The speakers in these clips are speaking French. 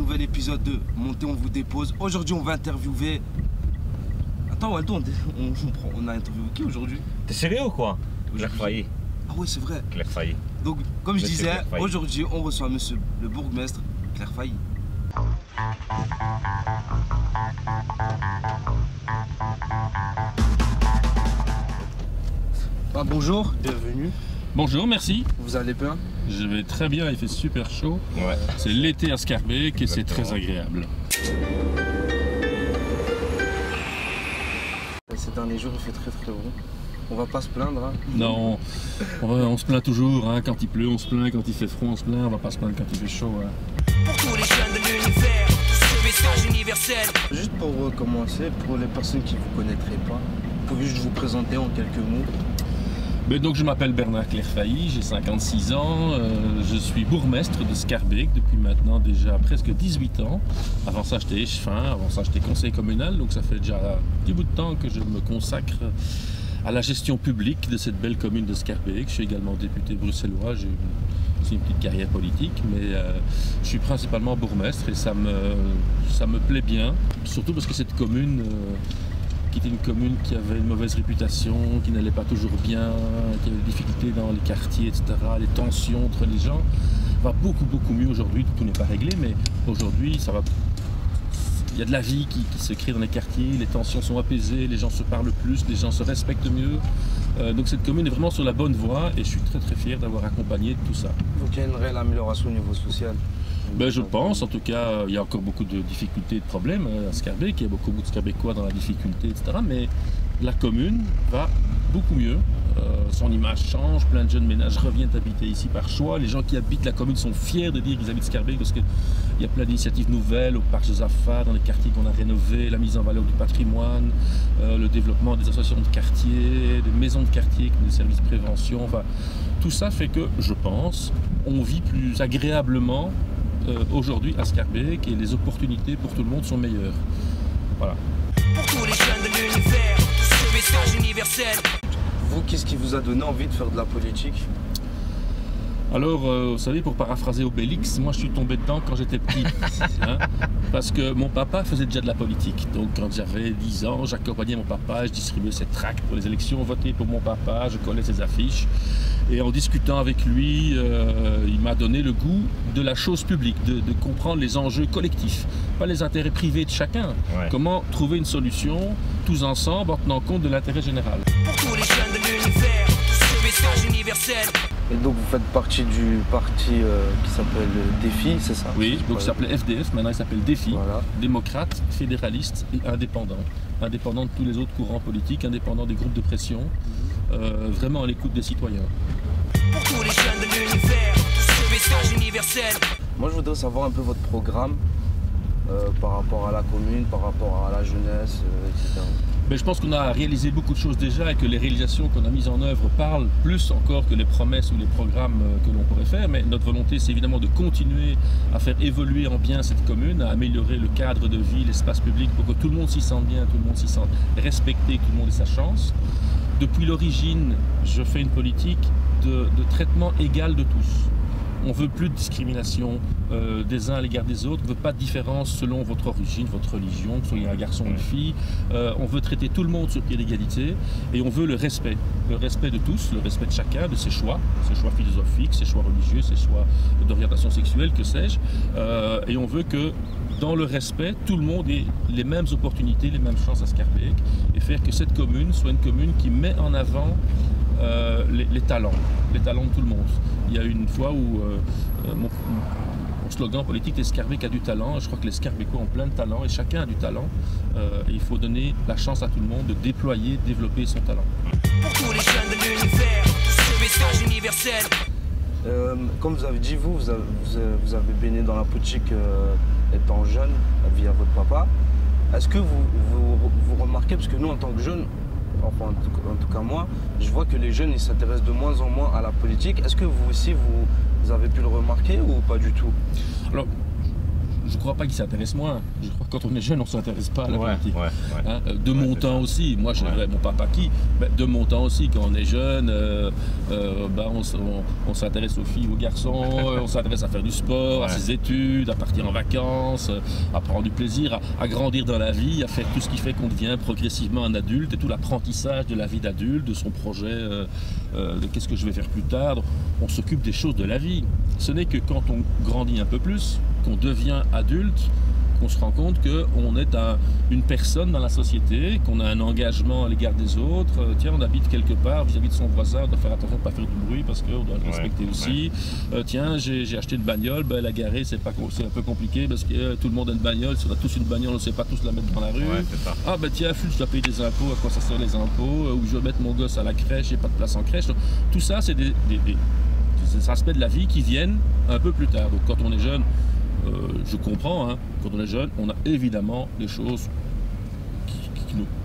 nouvel épisode de Montez, on vous dépose. Aujourd'hui, on va interviewer... Attends, Waldo, on a interviewé qui aujourd'hui? T'es sérieux ou quoi? Claire Failly. Ah oui, c'est vrai. Claire Failly. Donc, comme je disais, aujourd'hui, on reçoit monsieur le bourgmestre Claire Failly. Bah, bonjour, bienvenue. Bonjour, merci. Vous allez bien? Je vais très bien, il fait super chaud. Ouais. C'est l'été à Scarbeck et c'est très agréable. Ces derniers jours, il fait très bon. On va pas se plaindre. Hein. Non, on se plaint toujours. Hein. Quand il pleut, on se plaint. Quand il fait froid, on se plaint. On va pas se plaindre quand il fait chaud. Hein. Pour tous les jeunes de l'univers, ce message universel. Juste pour commencer, pour les personnes qui ne vous connaîtraient pas, vous pouvez juste vous présenter en quelques mots. Donc je m'appelle Bernard Claire Failly, j'ai 56 ans, je suis bourgmestre de Scarbeck depuis maintenant déjà presque 18 ans. Avant ça j'étais échevin, avant ça j'étais conseiller communal, donc ça fait déjà un petit bout de temps que je me consacre à la gestion publique de cette belle commune de Scarbeck. Je suis également député bruxellois, j'ai aussi une petite carrière politique, mais je suis principalement bourgmestre et ça me plaît bien, surtout parce que cette commune... qui était une commune qui avait une mauvaise réputation, qui n'allait pas toujours bien, qui avait des difficultés dans les quartiers, etc., les tensions entre les gens, va beaucoup mieux aujourd'hui. Tout n'est pas réglé, mais aujourd'hui, ça va. Il y a de la vie qui se crée dans les quartiers, les tensions sont apaisées, les gens se parlent plus, les gens se respectent mieux. Donc cette commune est vraiment sur la bonne voie et je suis très fier d'avoir accompagné tout ça. Donc il y a une réelle amélioration au niveau social? Je pense, en tout cas, il y a encore beaucoup de difficultés et de problèmes à Scarbeck, il y a beaucoup de Scarbeckois dans la difficulté, etc. Mais la commune va beaucoup mieux, son image change, plein de jeunes ménages reviennent habiter ici par choix, les gens qui habitent la commune sont fiers de dire qu'ils habitent Scarbeck parce qu'il y a plein d'initiatives nouvelles au parc Josaphat, dans les quartiers qu'on a rénovés, la mise en valeur du patrimoine, le développement des associations de quartier, des maisons de quartier, des services de prévention, enfin, tout ça fait que, je pense, on vit plus agréablement aujourd'hui à Scarbeck et les opportunités pour tout le monde sont meilleures. Voilà. Pour tous les jeunes de l'univers, ce message universel. Vous, qu'est-ce qui vous a donné envie de faire de la politique? Alors, vous savez, pour paraphraser Obélix, moi je suis tombé dedans quand j'étais petit. Hein, parce que mon papa faisait déjà de la politique. Donc quand j'avais 10 ans, j'accompagnais mon papa, je distribuais ses tracts pour les élections, votais pour mon papa, je collais ses affiches. Et en discutant avec lui, il m'a donné le goût de la chose publique, de comprendre les enjeux collectifs, pas les intérêts privés de chacun. Ouais. Comment trouver une solution, tous ensemble, en tenant compte de l'intérêt général. Pour tous les jeunes de l'univers, ce message universel. Et donc vous faites partie du parti qui s'appelle Défi, c'est ça? Oui, donc ça s'appelait FDF, maintenant il s'appelle Défi, voilà. Démocrate, fédéraliste et indépendant. Indépendant de tous les autres courants politiques, indépendant des groupes de pression, vraiment à l'écoute des citoyens. Pour tous les jeunes de l'univers, ce message universel. Moi je voudrais savoir un peu votre programme par rapport à la commune, par rapport à la jeunesse, etc. Mais je pense qu'on a réalisé beaucoup de choses déjà et que les réalisations qu'on a mises en œuvre parlent plus encore que les promesses ou les programmes que l'on pourrait faire. Mais notre volonté, c'est évidemment de continuer à faire évoluer en bien cette commune, à améliorer le cadre de vie, l'espace public pour que tout le monde s'y sente bien, tout le monde s'y sente respecté, que tout le monde ait sa chance. Depuis l'origine, je fais une politique de traitement égal de tous. On ne veut plus de discrimination des uns à l'égard des autres, on ne veut pas de différence selon votre origine, votre religion, que vous soyez un garçon ou une fille. On veut traiter tout le monde sur pied d'égalité et on veut le respect de tous, le respect de chacun, de ses choix philosophiques, ses choix religieux, ses choix d'orientation sexuelle, que sais-je. Et on veut que dans le respect, tout le monde ait les mêmes opportunités, les mêmes chances à Scarbeck et faire que cette commune soit une commune qui met en avant les talents de tout le monde. Il y a une fois où mon slogan politique est Scarbeck a du talent. Je crois que les Scarbeckois ont plein de talent et chacun a du talent. Et il faut donner la chance à tout le monde de déployer, de développer son talent. Pour tous les jeunes de l'univers, ce message universel. Comme vous avez dit, vous avez baigné dans la politique étant jeune, via votre papa. Est-ce que vous remarquez, parce que nous en tant que jeunes, enfin en tout cas moi, je vois que les jeunes ils s'intéressent de moins en moins à la politique. Est-ce que vous aussi vous avez pu le remarquer ou pas du tout? Alors, je crois pas qu'ils s'intéressent moins. Je crois que quand on est jeune, on s'intéresse pas à la Ouais, politique. ouais, ouais. Hein, de mon c'est temps ça. aussi, moi je dirais mon papa qui, de mon temps aussi, quand on est jeune, on s'intéresse aux filles, aux garçons, on s'intéresse à faire du sport, à Ouais. ses études, à partir en vacances, à prendre du plaisir, à grandir dans la vie, à faire tout ce qui fait qu'on devient progressivement un adulte et tout l'apprentissage de la vie d'adulte, de son projet, de qu'est-ce que je vais faire plus tard. Donc, on s'occupe des choses de la vie. Ce n'est que quand on grandit un peu plus, qu'on devient adulte, qu'on se rend compte qu'on est une personne dans la société, qu'on a un engagement à l'égard des autres. Tiens, on habite quelque part vis-à-vis de son voisin, on doit faire attention de ne pas faire du bruit parce qu'on doit le respecter aussi. Tiens, j'ai acheté une bagnole, la garer c'est un peu compliqué parce que tout le monde a une bagnole, si on a tous une bagnole, on ne sait pas tous la mettre dans la rue. Ouais, c'est ça. Ah tiens, je dois payer des impôts, à quoi ça sert les impôts, ou je dois mettre mon gosse à la crèche, j'ai pas de place en crèche. Donc, tout ça, c'est des aspects de la vie qui viennent un peu plus tard. Donc quand on est jeune, je comprends, hein, quand on est jeune, on a évidemment des choses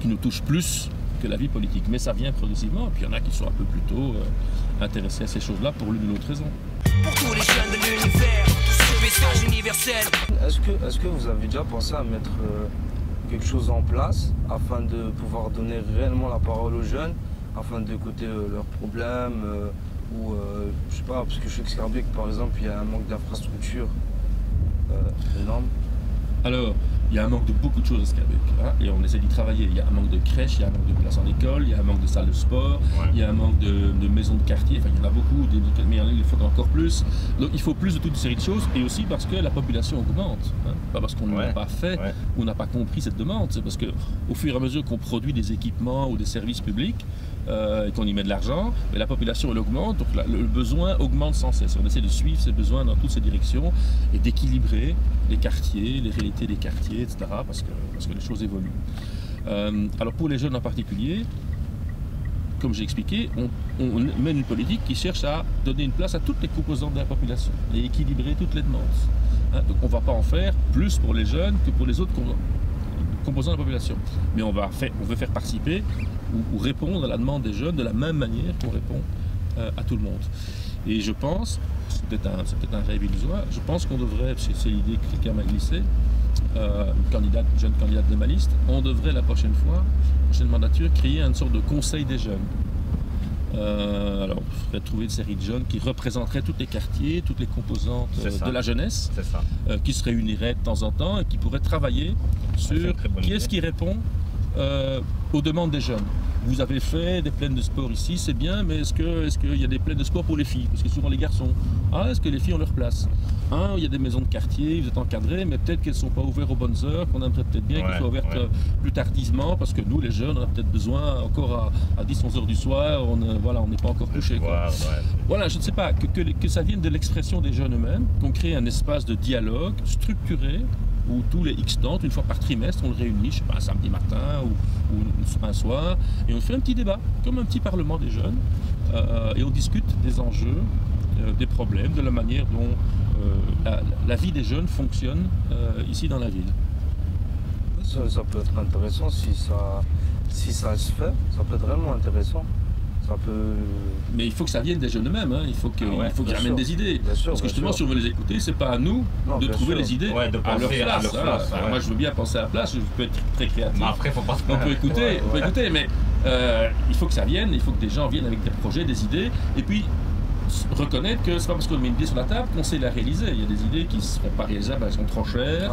qui nous touchent plus que la vie politique. Mais ça vient progressivement, et puis il y en a qui sont un peu plus tôt intéressés à ces choses-là pour l'une ou l'autre raison. Pour tous les jeunes de l'univers, ce message universel. Est-ce que vous avez déjà pensé à mettre quelque chose en place afin de pouvoir donner réellement la parole aux jeunes, afin d'écouter leurs problèmes je sais pas, parce que je sais que Scarbeck, par exemple, il y a un manque d'infrastructures énorme. Alors, il y a un manque de beaucoup de choses à Scarbeck, hein, et on essaie d'y travailler. Il y a un manque de crèches, il y a un manque de places en école, il y a un manque de salles de sport, il y a un manque de maisons de quartier, enfin il y en a beaucoup, mais il faut encore plus. Donc il faut plus de toute une série de choses, et aussi parce que la population augmente. Hein. Pas parce qu'on ne l'a pas fait ou n'a pas compris cette demande, c'est parce qu'au fur et à mesure qu'on produit des équipements ou des services publics, et qu'on y met de l'argent, mais la population elle augmente, donc le besoin augmente sans cesse. On essaie de suivre ces besoins dans toutes ces directions et d'équilibrer les quartiers, les réalités des quartiers, etc. parce que les choses évoluent. Alors pour les jeunes en particulier, comme j'ai expliqué, on mène une politique qui cherche à donner une place à toutes les composantes de la population et équilibrer toutes les demandes. Hein, donc on ne va pas en faire plus pour les jeunes que pour les autres composants de la population. Mais on veut faire participer ou répondre à la demande des jeunes de la même manière qu'on répond à tout le monde. Et je pense, c'est peut-être un rêve illusoire, je pense qu'on devrait, c'est l'idée que quelqu'un m'a glissée, une jeune candidate de ma liste, on devrait la prochaine mandature, créer une sorte de conseil des jeunes. Alors, il faudrait trouver une série de jeunes qui représenteraient tous les quartiers, toutes les composantes de la jeunesse, qui se réuniraient de temps en temps et qui pourraient travailler sur qui est-ce qui répond aux demandes des jeunes. Vous avez fait des plaines de sport ici, c'est bien, mais est-ce qu'il y a des plaines de sport pour les filles? Parce que souvent les garçons. Ah, est-ce que les filles ont leur place? Il y a des maisons de quartier, vous êtes encadrés, mais peut-être qu'elles ne sont pas ouvertes aux bonnes heures, qu'on aimerait peut-être bien qu'elles soient ouvertes plus tardivement, parce que nous, les jeunes, on a peut-être besoin encore à 10-11 heures du soir, on n'est pas encore couché. Voilà, je ne sais pas, que ça vienne de l'expression des jeunes eux-mêmes, qu'on crée un espace de dialogue structuré, où tous les X temps, une fois par trimestre, on le réunit, je sais pas, un samedi matin ou un soir, et on fait un petit débat, comme un petit parlement des jeunes, et on discute des enjeux, des problèmes, de la manière dont la vie des jeunes fonctionne ici dans la ville. Ça peut être intéressant si ça se fait, ça peut être vraiment intéressant. Ça peut... Mais il faut que ça vienne des jeunes eux-mêmes, hein. Il faut qu'ils amènent des idées. Parce que justement, si on veut les écouter, c'est pas à nous de trouver les idées de à leur place. Moi, je veux bien penser à la place, je peux être très créatif. Mais après, faut pas se on peut écouter, mais il faut que ça vienne, il faut que des gens viennent avec des projets, des idées, et puis reconnaître que c'est pas parce qu'on met une idée sur la table qu'on sait la réaliser. Il y a des idées qui ne seront pas réalisables, elles sont trop chères.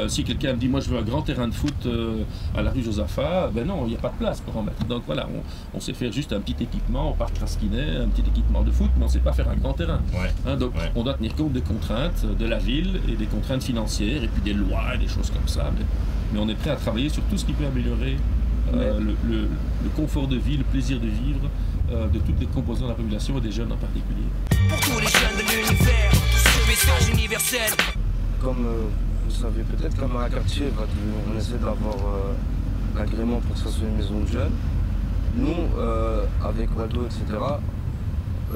Si quelqu'un me dit moi je veux un grand terrain de foot à la rue Josaphat, ben non, il n'y a pas de place pour en mettre. Donc voilà, on sait faire juste un petit équipement au parc Rasquinet, un petit équipement de foot, mais on ne sait pas faire un grand terrain. Donc on doit tenir compte des contraintes de la ville et des contraintes financières et puis des lois et des choses comme ça. Mais on est prêt à travailler sur tout ce qui peut améliorer le confort de vie, le plaisir de vivre de toutes les composantes de la population et des jeunes en particulier. Pour tous les jeunes de l'univers, ce message universel. Comme vous savez peut-être, comme à quartier, on essaie d'avoir l'agrément pour que ça soit une maison de jeunes. Nous, avec Waldo, etc.,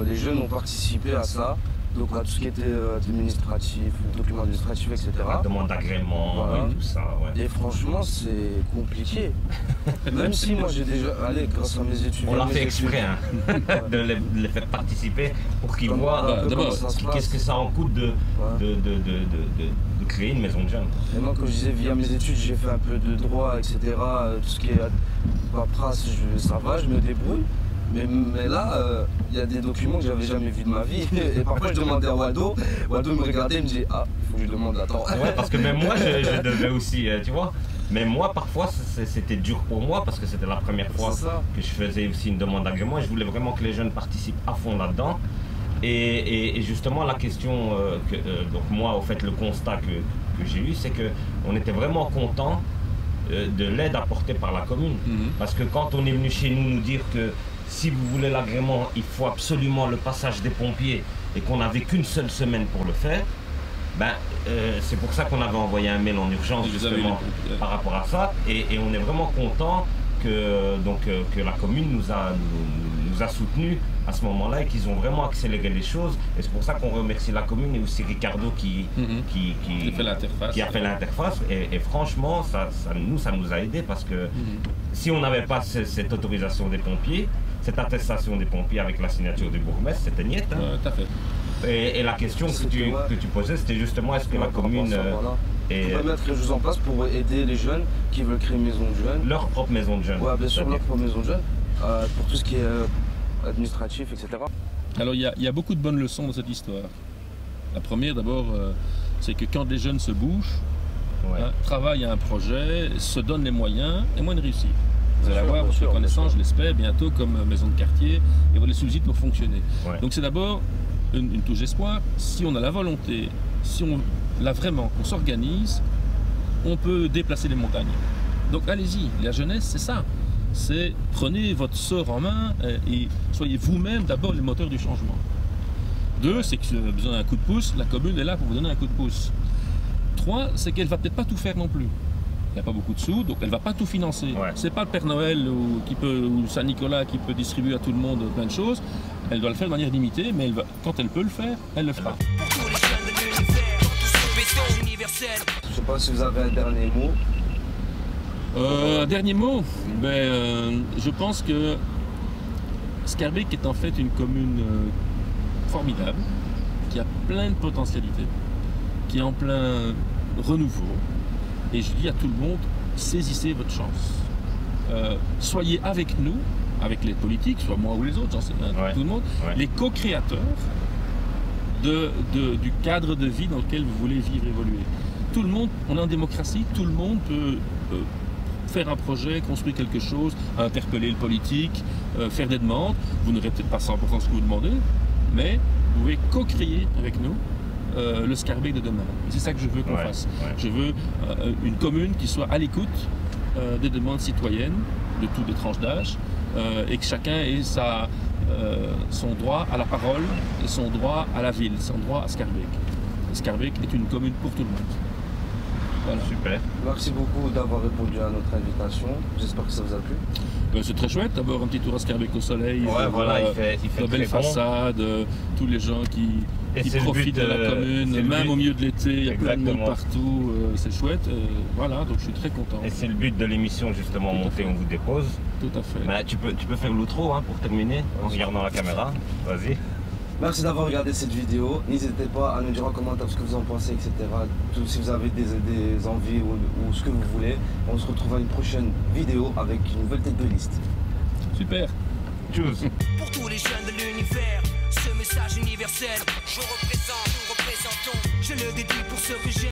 les jeunes ont participé à ça. Donc à tout ce qui était administratif, documents administratifs, etc. La demande d'agrément et tout ça. Et franchement, c'est compliqué. Même si moi j'ai déjà, grâce à mes études... On l'a fait exprès, de les faire participer pour qu'ils voient d'abord qu'est-ce que ça en coûte de créer une maison de jeunes. Et moi, comme je disais, via mes études, j'ai fait un peu de droit, etc. Tout ce qui est paperasse, ça va, je me débrouille. Mais là, il y a des documents que j'avais jamais vus de ma vie. Et parfois, je demandais à Waldo me regardait et me dit ah, il faut que je demande, attends. Ouais, parce que même moi, je devais aussi, tu vois. Mais moi, parfois, c'était dur pour moi parce que c'était la première fois que je faisais aussi une demande d'agrément. Je voulais vraiment que les jeunes participent à fond là-dedans. Et justement, la question, donc moi, au fait, le constat que j'ai eu, c'est qu'on était vraiment content de l'aide apportée par la commune. Parce que quand on est venu chez nous dire que si vous voulez l'agrément, il faut absolument le passage des pompiers et qu'on n'avait qu'une seule semaine pour le faire, ben, c'est pour ça qu'on avait envoyé un mail en urgence justement par rapport à ça. Et on est vraiment content que la commune nous a soutenus à ce moment-là et qu'ils ont vraiment accéléré les choses. Et c'est pour ça qu'on remercie la commune et aussi Ricardo qui a fait l'interface. Et franchement, ça nous a aidé parce que si on n'avait pas cette autorisation des pompiers, cette attestation des pompiers avec la signature du bourgmestre, c'était niet. Hein. Tout à fait. Et la question que tu posais, c'était justement est-ce que la commune peut mettre quelque chose en place pour aider les jeunes qui veulent créer une maison de jeunes. Leur propre maison de jeunes. Ouais, bien sûr, leur propre maison de jeunes. Pour tout ce qui est administratif, etc. Alors il y a beaucoup de bonnes leçons dans cette histoire. La première d'abord, c'est que quand les jeunes se bougent, travaillent à un projet, se donnent les moyens, et moins de réussir. Vous allez avoir votre reconnaissance, je l'espère, bientôt comme maison de quartier, et les subsides pour fonctionner. Ouais. Donc c'est d'abord une touche d'espoir. Si on a la volonté, si on l'a vraiment, qu'on s'organise, on peut déplacer les montagnes. Donc allez-y, la jeunesse, c'est ça. C'est prenez votre sort en main et soyez vous-même d'abord les moteurs du changement. 2, c'est que si vous avez besoin d'un coup de pouce, la commune est là pour vous donner un coup de pouce. 3, c'est qu'elle va peut-être pas tout faire non plus. Il n'y a pas beaucoup de sous, donc elle ne va pas tout financer. Ouais. C'est pas le Père Noël ou Saint-Nicolas qui peut distribuer à tout le monde plein de choses. Elle doit le faire de manière limitée, mais quand elle peut le faire, elle le fera. Je ne sais pas si vous avez un dernier mot. Un dernier mot, je pense que Schaerbeek est en fait une commune formidable, qui a plein de potentialités, qui est en plein renouveau. Et je dis à tout le monde, saisissez votre chance. Soyez avec nous, avec les politiques, soit moi ou les autres, j'en sais rien, tout le monde, les co-créateurs du cadre de vie dans lequel vous voulez vivre, évoluer. Tout le monde, on est en démocratie, tout le monde peut faire un projet, construire quelque chose, interpeller le politique, faire des demandes. Vous n'aurez peut-être pas 100% ce que vous demandez, mais vous pouvez co-créer avec nous le Schaerbeek de demain. C'est ça que je veux qu'on fasse. Ouais. Je veux une commune qui soit à l'écoute des demandes citoyennes de toutes les tranches d'âge et que chacun ait son droit à la parole et son droit à la ville, son droit à Schaerbeek. Schaerbeek est une commune pour tout le monde. Voilà. Super. Merci beaucoup d'avoir répondu à notre invitation. J'espère que ça vous a plu. C'est très chouette. D'abord un petit tour à Schaerbeek au soleil. Ouais, voilà, il fait de belles façades, tous les gens qui profitent de la commune, même au milieu de l'été, il y a plein de monde partout, c'est chouette. Voilà, donc je suis très content. Et c'est le but de l'émission justement, monter, on vous dépose. Tout à fait. Bah, tu peux faire l'outro pour terminer, en regardant la caméra. Vas-y. Merci d'avoir regardé cette vidéo. N'hésitez pas à nous dire en commentaire ce que vous en pensez, etc. Si vous avez des envies ou ce que vous voulez. On se retrouve à une prochaine vidéo avec une nouvelle tête de liste. Super. Tchuss. Pour tous les jeunes de l'univers, ce message universel, nous représentons. Je le dédie pour ceux que j'ai.